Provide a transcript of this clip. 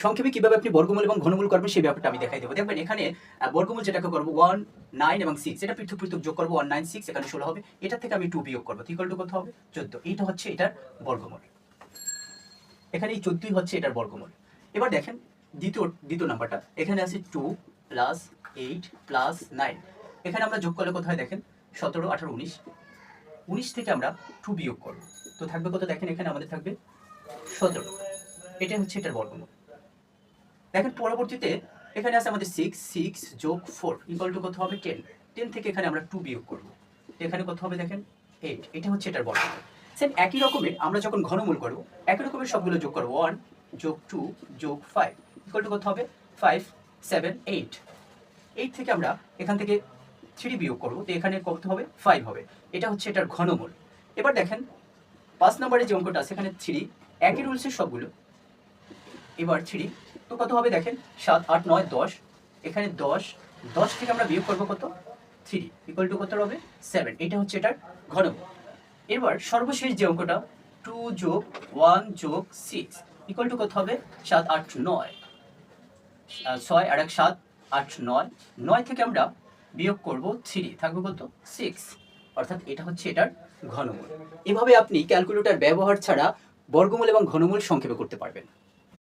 সংক্ষেপে কিভাবে আপনি বর্গমূল এবং ঘনমূল করবেন সেই ব্যাপারটা আমি দেখাই দেবো। দেখবেন এখানে বর্গমূল যেটাকে করবো 1, 9 এবং 6, এটা পৃথক পৃথক যোগ করবো। 1, 9, 6 এখানে 16 হবে। এটা থেকে আমি 2 বিয়োগ করবো, ইকুয়াল টু কত হবে? 14। এইটা হচ্ছে এটার বর্গমূল। এখানে এই 14ই হচ্ছে এটার বর্গমূল। এবার দেখেন দ্বিতীয় নাম্বারটা, এখানে আছে 2 প্লাস 8 প্লাস 9। এখানে আমরা যোগ করলে কত হয় দেখেন? 17, 18, 19। 19 থেকে আমরা 2 বিয়োগ করব, তো থাকবে কত দেখেন? এখানে আমাদের থাকবে 17। এটা হচ্ছে এটার বর্গমূল। দেখেন পরবর্তীতে এখানে আছে আমাদের 6 যোগ 4 ইকুয়াল টু কত হবে? 10। 10 থেকে এখানে আমরা 2 বিয়োগ করব, এখানে কত হবে দেখেন? 8। এটা হচ্ছে এটার বর্গমূল। সেম একই রকমের আমরা যখন ঘনমূল করব, একই রকমের সবগুলো যোগ করব। 1 যোগ 2 যোগ 5 ইকুয়াল টু কত হবে? 5, 7, 8। 8 থেকে আমরা এখান থেকে 3 বিয়োগ করব, তো এখানে কত হবে? 5 হবে। এটা হচ্ছে এটার ঘনমূল। এবার দেখেন 5 নম্বরে যে অঙ্কটা আছে এখানে 3, একই রুলসের সবগুলো। এবার 3 তো কত হবে দেখেন? 7, 8, 9, 10। এখানে 10 থেকে আমরা বিয়োগ করব কত? 3 ইকুয়াল টু কত হবে? 7। এটা হচ্ছে এটার ঘনমূল। এবার সর্বশেষ যে অঙ্কটা 2 যোগ 1 যোগ 6 ইকুয়াল টু কত হবে? 7, 8, 9। 6 আর 1 7, 8, 9। 9 থেকে আমরা বিয়োগ করব 3, থাকবে কত? 6। অর্থাৎ এটা হচ্ছে এটার ঘনমূল। এভাবে আপনি ক্যালকুলেটর ব্যবহার ছাড়া বর্গমূল এবং ঘনমূল সংক্ষেপে করতে পারবেন।